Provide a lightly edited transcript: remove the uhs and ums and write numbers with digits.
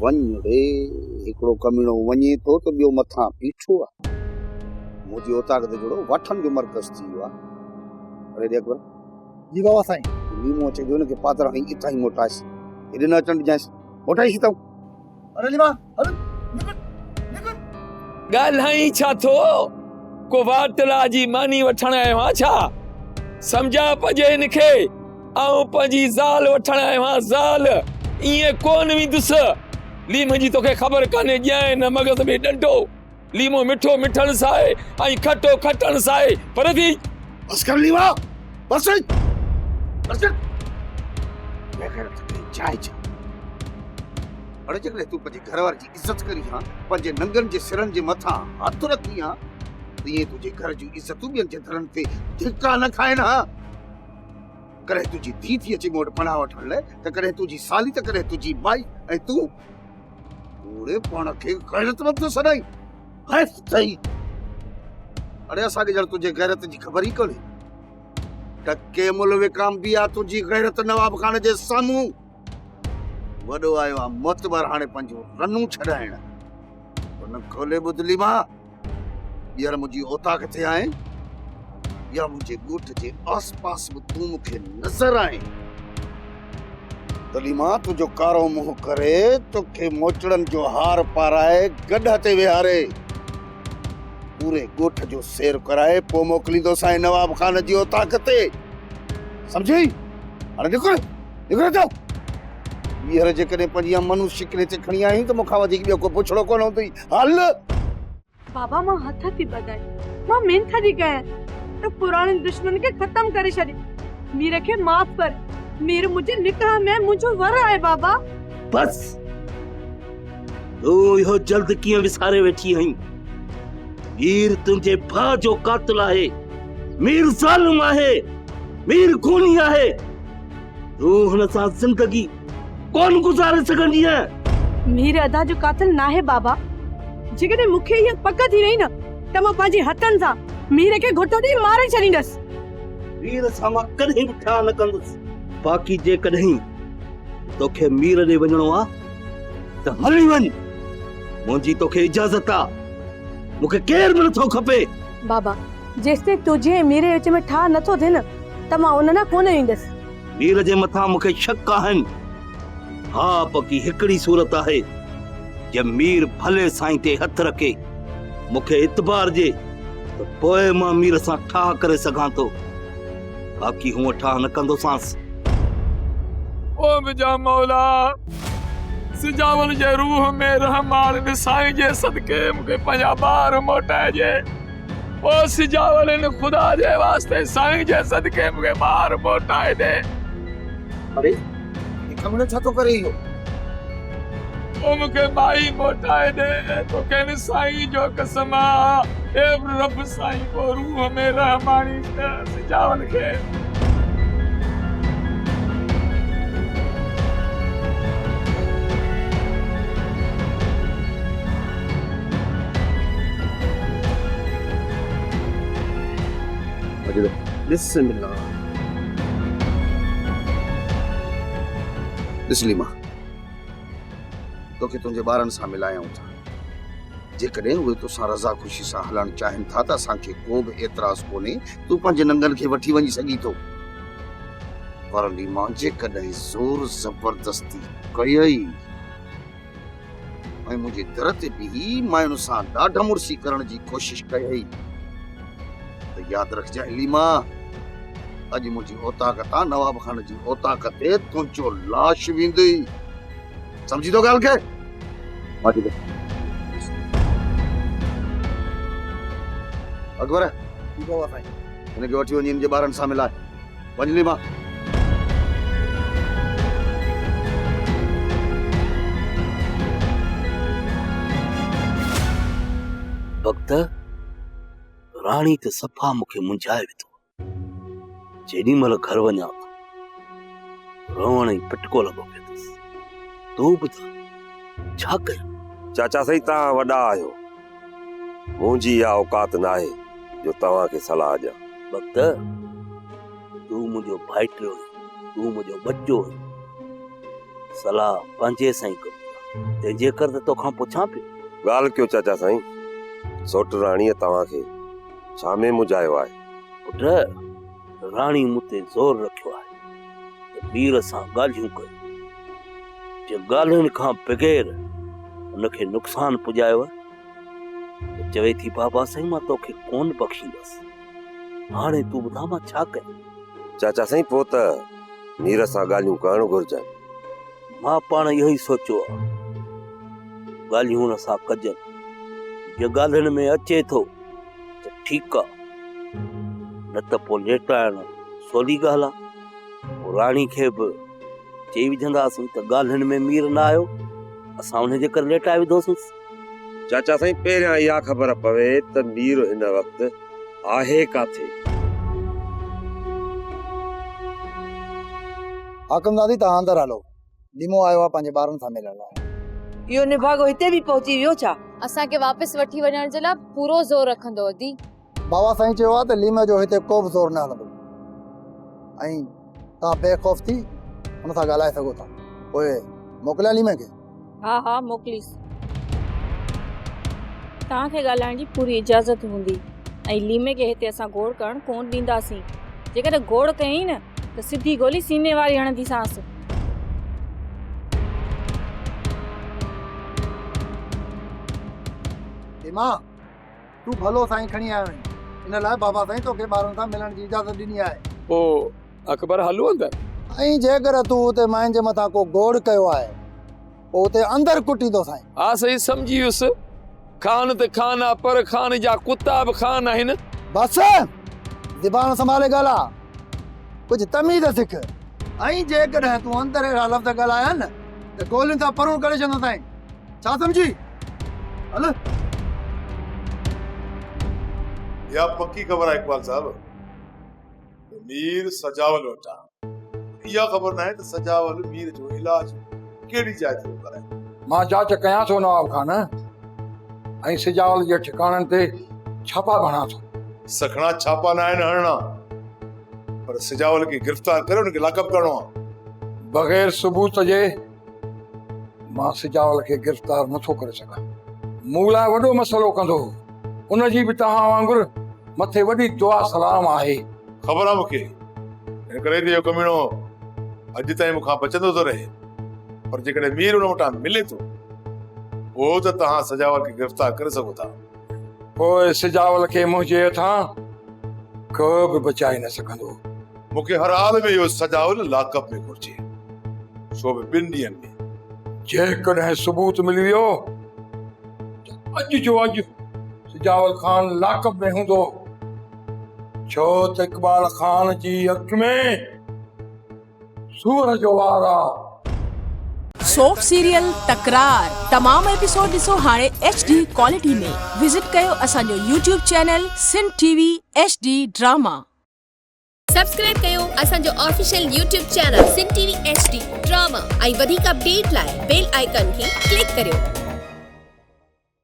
One रे एकड़ो कमीणो वने तो बियो मथा पीठो आ मुजी ओता के जोड़ो वठन जो मरकज थी वा अरे देख बर जी बाबा साईं लीमो चे जो ने के पात्र हई इथा ही मोटास इदे न चंड जास मोटाई सी तू अरे लीमा अरे निकल गाल्हाई छा थो को वाटला जी मानी वठण आयो हा छा समझा पजे इनखे आऊं पंजी ज़ाल वठण आयो हा ज़ाल इए कोन विंदुस लीम जी तोखे ख़बर काने ॼाए न मगज़ में डंडो लीमो मिठो मिठण साए ऐं खटो खटण साए पर थी बस कर लीमा बस बस मैं कर चाय चा अरे जगले तू पंजे घरवार जी इज्जत करी हां पंजे नंगन जे सिरन जे मथा हथ रखी हां ये तुझे घर जी इज्जत बियन जे धरन ते धिक्का न खाए ना करे तुझी धी थी अची मोट पणा वठण ले त करे तुझी साली त करे तुझी माई ऐं तू पूरे पण के गैरतमंद तो सदाई है सही अरे असा के जड़ तुझे गैरत जी खबर ही कोने टके मुल विक्रम बिया तुझी गैरत नवाब खान जे सामू वडो आयो आ मोतबर हाने पंजो रनू छडायण उन खोले बुदली मा यार मुझी ओता कथे आए या मुझे गोठ जे आसपास में तू मुखे नजर आए तलीमा तू जो कारो मुंह करे तो के मोचड़न जो हार पाराए गड्ढा ते विहारे पूरे गोठ जो शेर कराए पो मोकली दो साईं नवाब खान जी ओता कते समझी अरे निकल निकल जाओ यार जे कने पंजिया मनुष्य के ते खणी आई तो मुखा वधी बियो को पुछड़ो कोन होतई हल बाबा मां हथ थी बधाई मां मेन थी गए तो पुराने दुश्मन के खत्म करे छड़ी मीर के माफ कर मीर मुझे निकाह में मुझो वर आए बाबा बस तू यो जल्द किए विसारे वेठी हई मीर तुझे भा जो कातिल आहे मीर जालिम आहे मीर खूनी आहे तू हुन सां जिंदगी कौन गुजारे सघंदी है मीर अदा जो कातिल ना है बाबा जिकने मुखे ये पक थी रही न त मां पाजी हथन सा मीर के घोटो दी मारे छडींदस मीर सां मां कॾहिं बि ठा न कंदुसि बाक़ी जे कॾहिं तोखे मीर ॾे वञणो आ त हली वञ मुंहिंजी तोखे इजाज़त आ मूंखे केर बि नथो खपे बाबा जेसते तुझे मेरे विच में ठा नथो थे न त मां उन ना कोन ईंदस मीर जे मथां मूंखे शक आहिनि हा पकी हिकड़ी सूरत आहे जे मीर भले साईं ते हथ रखे मूंखे इतबार जे त पोइ मां मीर सां ठाह करे सघां थो बाक़ी हूअं ठाह न कंदो सांस ओ मुंहिंजा मौला सिजावल जे रूह में रहमान ने साईं जे सदके मूंखे पंहिंजा ॿार मोटाइजे ओ सिजावल ने खुदा जे वास्ते साईं जे सदके मूंखे ॿार मोटाए दे अरे ये कमने छा तो करे इहो ओ मूंखे माई मोटाए दे तो कहने साईं जो कसम आ ए रब साईं को रूह में रहमानी सिजावल के बिस्मिल्लाह बिस्मिल्लाह तो के तुझे बारन सा मिलाया था जे कदे वे तो सा रजा खुशी सा हलन चाहन था ता सा के को भी एतराज कोने तू पंज नंगन के वठी वनी सगी तो पर लीमा जे कदे जोर जबरदस्ती कयई मैं मुझे दरत भी मायनो सा डाढा मुर्सी करण जी कोशिश कयई तो याद रख जा लीमा अज मुझी ओताकता नवाब खान जी ओताकते तुझो लाश विंदी समझी तो गाल के माटी दे अकबर बाबा साईं इनके वठी वनी इनके बारन सा मिलाए वंज लीमा वक्त राणी त सफ़ा मूंखे मुंझाए विधो जेॾी महिल घर वञा रोवण ई पटको लॻो पियो अथसि तूं ॿुधाए छा कयां चाचा सही तव्हां वॾा आहियो मुंहिंजी इहा औकात न आहे जो तव्हांखे सलाह ॾियां वक्त तूं मुंहिंजो भाइटियो तूं मुंहिंजो बच्चो सलाह पंहिंजे सां ई करो तंहिंजे कर त तोखां पुछां पियो। ॻाल्हि कयो चाचा साईं, सोट राणीअ तव्हांखे छा में मुझायो आहे? पुट, राणी मूं ते ज़ोर रखियो आहे त मीर सां ॻाल्हियूं कयूं। जे ॻाल्हियुनि खां बग़ैर उनखे नुक़सान पुॼायो त चवे थी बाबा साईं मां तोखे कोन बख़्शींदसि। हाणे तूं ॿुधा मां छा कयां? चाचा साईं पोइ त मीर सां ॻाल्हियूं करणु घुरिजनि। मां पाण इहो ई सोचियो आहे, ॻाल्हियूं हुन सां कजनि। जे ॻाल्हियुनि में अचे थो त ठीकु आहे, न त पोइ लेटाइण सवली ॻाल्हि आहे। पोइ राणी खे बि चई विझंदासीं त ॻाल्हियुनि में मीर न आयो, असां हुनजे करे लेटाए विधोसींसि। चाचा साईं पहिरियां इहा ख़बर पवे त मीर हिन वक़्तु आहे काथे। हाकमदादी तव्हां अंदरि हलो, लीमो आयो आहे पंहिंजे ॿारनि सां मिलण लाइ। इहो निभागो हिते बि पहुची वियो छा? असांखे वापसि वठी वञण जे लाइ पूरो ज़ोर रखंदो अदी। बाबा साईं चयो आहे त लीमे जो हिते को बि ज़ोर न हलंदो ऐं तव्हां बेखौफ़ थी हुन सां ॻाल्हाए सघो था। पोइ मोकिलिया लीमे खे? हा हा मोकिलीस। तव्हांखे ॻाल्हाइण जी पूरी इजाज़त हूंदी ऐं लीमे खे हिते असां गोड़ करणु कोन ॾींदासीं। जेकॾहिं गोड़ कयईं न त सिधी गोली सीने वारी हणंदीसांसि। लीमा, तूं भलो साईं खणी आयो आहीं, इन लाइ बाबा साईं तोखे ॿारनि सां मिलण जी इजाज़त ॾिनी आहे। पोइ अकबर हलो अंदरि। ऐं जेकर तूं उते माइन जे मथां को गोड़ कयो आहे पोइ उते अंदरि कुटींदो साईं। हा सही सम्झी वियुसि। खान त खान आहे, पर खान जा कुता बि खान आहिनि। बसि ज़बान संभाले ॻाल्हा, कुझु तमीज़ सिख। ऐं जेकॾहिं तूं अंदरि अहिड़ा लफ़्ज़ ॻाल्हाया न त गोलियुनि सां परूं करे छॾंदो साईं। छा सम्झी? हल। या पक्की ख़बर आहे इकबाल साहब, मीर सजावल वटा इहा ख़बर न आहे त सजावल मीर जो इलाज कहिड़ी जाइ ते कराए। मां जांच कयां थो नवाब खान ऐं सजावल जे ठिकाणनि ते छापा भणा थो। सखणा छापा न आहिनि हणणा, पर सजावल खे गिरफ़्तार करे उनखे लाकअप करणो आहे। बग़ैर सबूत जे मां सजावल खे गिरफ़्तार नथो करे सघां। मूं लाइ वॾो मसइलो कंदो, उनजी बि तव्हां वांगुरु मथे वॾी दुआ सलाम आहे। ख़बर आहे मूंखे, हिन करे इहो कमीणो अॼु ताईं मूंखां बचंदो थो रहे। पर जेकॾहिं मीर उन वटां मिले थो पोइ त तव्हां सजावल खे गिरफ़्तार करे सघो था। पोइ सजावल खे मुंहिंजे हथां को बि बचाए न सघंदो। मूंखे हर हाल में इहो सजावल लाकअप में घुर्जे, छो बि 2 ॾींहंनि में। जेकॾहिं सबूत मिली वियो अॼु जो अॼु सजावल खान लाकअप में हूंदो, छो त इकबाल खान जी अख में सूर जो वार आहे। सोप सीरियल तकरार तमाम एपिसोड ॾिसो हाणे HD क्वालिटी में। विजिट कयो असांजो YouTube channel Sindh TV HD drama. Subscribe कयो असांजो official YouTube channel Sindh TV HD drama ऐं वधीक अपडेट लाइ बेल आइकन खे क्लिक करियो।